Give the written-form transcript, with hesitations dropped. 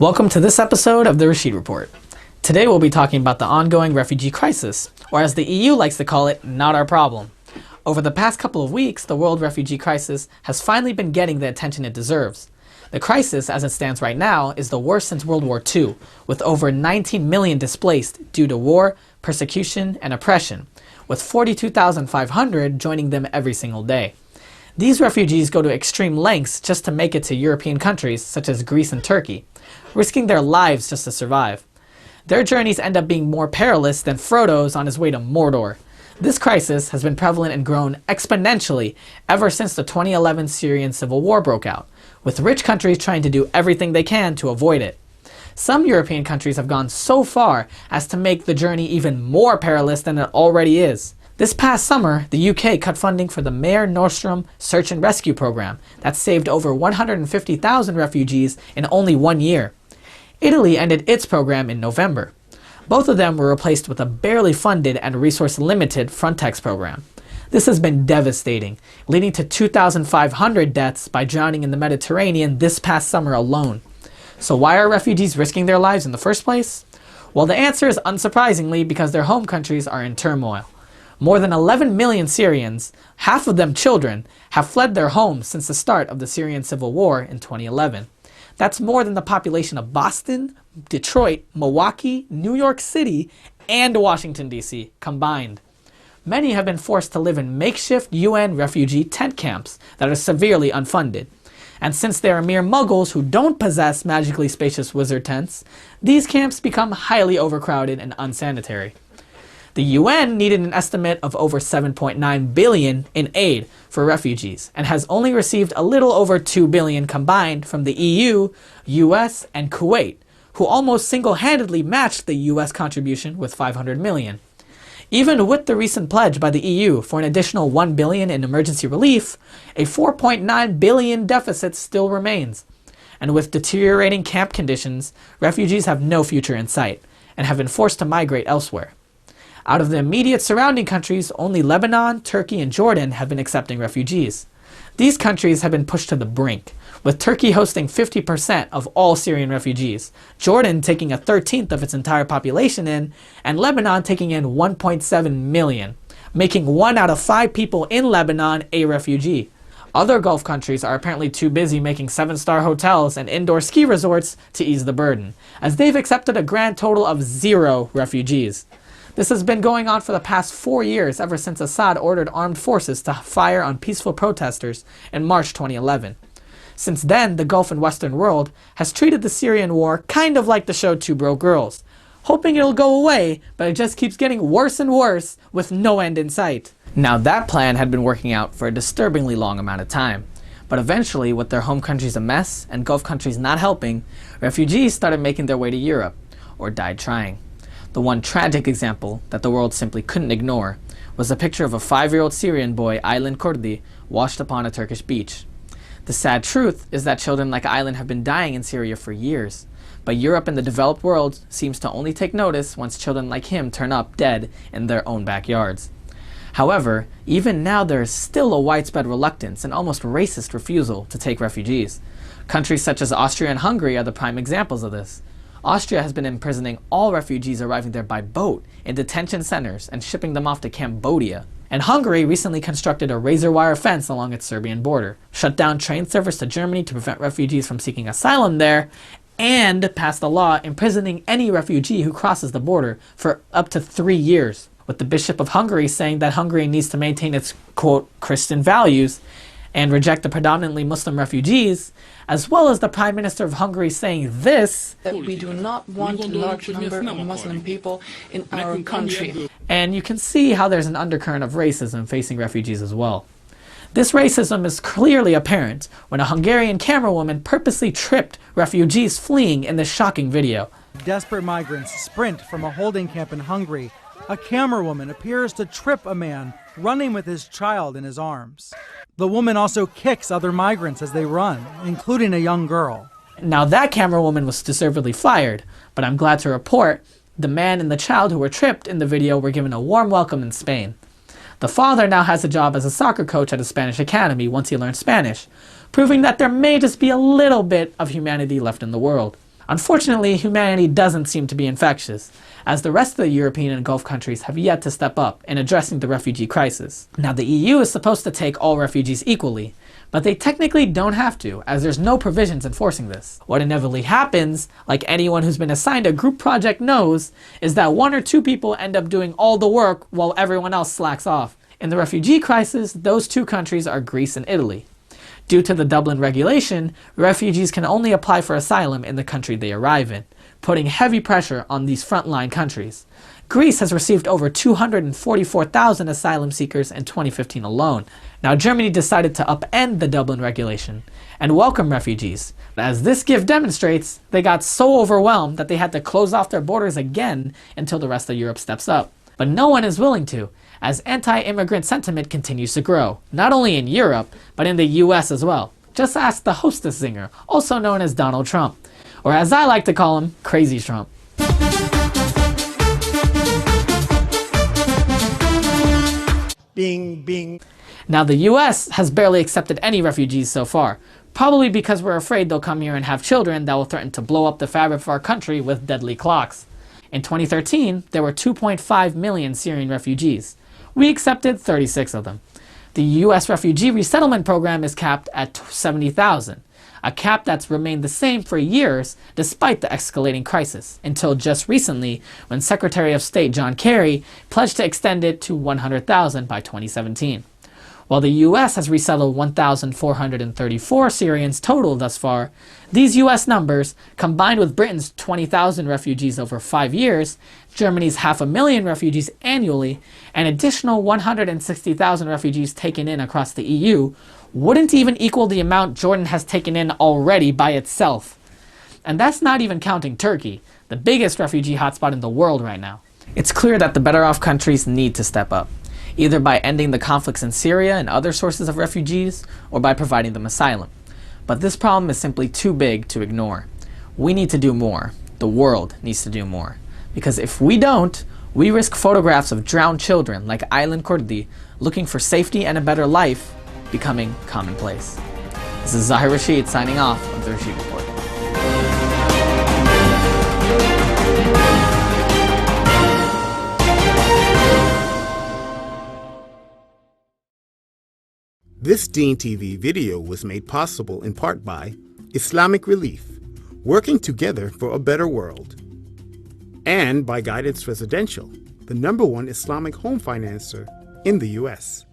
Welcome to this episode of the Rasheed Report. Today we'll be talking about the ongoing refugee crisis, or as the EU likes to call it, not our problem. Over the past couple of weeks, the world refugee crisis has finally been getting the attention it deserves. The crisis, as it stands right now, is the worst since World War II, with over 19 million displaced due to war, persecution, and oppression, with 42,500 joining them every single day. These refugees go to extreme lengths just to make it to European countries such as Greece and Turkey, risking their lives just to survive. Their journeys end up being more perilous than Frodo's on his way to Mordor. This crisis has been prevalent and grown exponentially ever since the 2011 Syrian civil war broke out, with rich countries trying to do everything they can to avoid it. Some European countries have gone so far as to make the journey even more perilous than it already is. This past summer, the UK cut funding for the Mare Nostrum Search and Rescue Program that saved over 150,000 refugees in only 1 year. Italy ended its program in November. Both of them were replaced with a barely funded and resource-limited Frontex program. This has been devastating, leading to 2,500 deaths by drowning in the Mediterranean this past summer alone. So why are refugees risking their lives in the first place? Well, the answer is unsurprisingly because their home countries are in turmoil. More than 11 million Syrians, half of them children, have fled their homes since the start of the Syrian civil war in 2011. That's more than the population of Boston, Detroit, Milwaukee, New York City, and Washington, D.C. combined. Many have been forced to live in makeshift UN refugee tent camps that are severely unfunded. And since they are mere muggles who don't possess magically spacious wizard tents, these camps become highly overcrowded and unsanitary. The UN needed an estimate of over 7.9 billion in aid for refugees and has only received a little over 2 billion combined from the EU, US, and Kuwait, who almost single-handedly matched the US contribution with 500 million. Even with the recent pledge by the EU for an additional 1 billion in emergency relief, a 4.9 billion deficit still remains. And with deteriorating camp conditions, refugees have no future in sight and have been forced to migrate elsewhere. Out of the immediate surrounding countries, only Lebanon, Turkey, and Jordan have been accepting refugees. These countries have been pushed to the brink, with Turkey hosting 50% of all Syrian refugees, Jordan taking 1/13 of its entire population in, and Lebanon taking in 1.7 million, making 1 out of 5 people in Lebanon a refugee. Other Gulf countries are apparently too busy making 7-star hotels and indoor ski resorts to ease the burden, as they've accepted a grand total of 0 refugees. This has been going on for the past 4 years, ever since Assad ordered armed forces to fire on peaceful protesters in March 2011. Since then, the Gulf and Western world has treated the Syrian war kind of like the show Two Broke Girls, hoping it'll go away, but it just keeps getting worse and worse with no end in sight. Now that plan had been working out for a disturbingly long amount of time, but eventually, with their home countries a mess and Gulf countries not helping, refugees started making their way to Europe, or died trying. The one tragic example that the world simply couldn't ignore was a picture of a 5-year-old Syrian boy, Aylan Kurdi, washed upon a Turkish beach. The sad truth is that children like Aylan have been dying in Syria for years, but Europe and the developed world seems to only take notice once children like him turn up dead in their own backyards. However, even now there is still a widespread reluctance and almost racist refusal to take refugees. Countries such as Austria and Hungary are the prime examples of this. Austria has been imprisoning all refugees arriving there by boat in detention centers and shipping them off to Cambodia. And Hungary recently constructed a razor wire fence along its Serbian border, shut down train service to Germany to prevent refugees from seeking asylum there, and passed a law imprisoning any refugee who crosses the border for up to 3 years, with the Bishop of Hungary saying that Hungary needs to maintain its, quote, Christian values and reject the predominantly Muslim refugees, as well as the Prime Minister of Hungary saying this, that we do not want a large number of Muslim people in our country. And you can see how there's an undercurrent of racism facing refugees as well. This racism is clearly apparent when a Hungarian camerawoman purposely tripped refugees fleeing in this shocking video. Desperate migrants sprint from a holding camp in Hungary. A camerawoman appears to trip a man running with his child in his arms. The woman also kicks other migrants as they run, including a young girl. Now that camerawoman was deservedly fired, but I'm glad to report the man and the child who were tripped in the video were given a warm welcome in Spain. The father now has a job as a soccer coach at a Spanish academy once he learns Spanish, proving that there may just be a little bit of humanity left in the world. Unfortunately, humanity doesn't seem to be infectious, as the rest of the European and Gulf countries have yet to step up in addressing the refugee crisis. Now, the EU is supposed to take all refugees equally, but they technically don't have to, as there's no provisions enforcing this. What inevitably happens, like anyone who's been assigned a group project knows, is that one or two people end up doing all the work while everyone else slacks off. In the refugee crisis, those two countries are Greece and Italy. Due to the Dublin regulation, refugees can only apply for asylum in the country they arrive in, putting heavy pressure on these frontline countries. Greece has received over 244,000 asylum seekers in 2015 alone. Now, Germany decided to upend the Dublin regulation and welcome refugees. As this gift demonstrates, they got so overwhelmed that they had to close off their borders again until the rest of Europe steps up. But no one is willing to, as anti-immigrant sentiment continues to grow, not only in Europe, but in the US as well. Just ask the hostess singer, also known as Donald Trump, or as I like to call him, Crazy Trump. Now, the US has barely accepted any refugees so far, probably because we're afraid they'll come here and have children that will threaten to blow up the fabric of our country with deadly clocks. In 2013, there were 2.5 million Syrian refugees. We accepted 36 of them. The US refugee resettlement program is capped at 70,000, a cap that's remained the same for years despite the escalating crisis, until just recently when Secretary of State John Kerry pledged to extend it to 100,000 by 2017. While the US has resettled 1,434 Syrians total thus far, these US numbers, combined with Britain's 20,000 refugees over 5 years, Germany's 500,000 refugees annually, and additional 160,000 refugees taken in across the EU, wouldn't even equal the amount Jordan has taken in already by itself. And that's not even counting Turkey, the biggest refugee hotspot in the world right now. It's clear that the better off countries need to step up, either by ending the conflicts in Syria and other sources of refugees, or by providing them asylum. But this problem is simply too big to ignore. We need to do more. The world needs to do more. Because if we don't, we risk photographs of drowned children like Aylan Kurdi looking for safety and a better life becoming commonplace. This is Zahir Rasheed signing off of the Rasheed Report. This Deen TV video was made possible in part by Islamic Relief, working together for a better world, and by Guidance Residential, the #1 Islamic home financer in the U.S.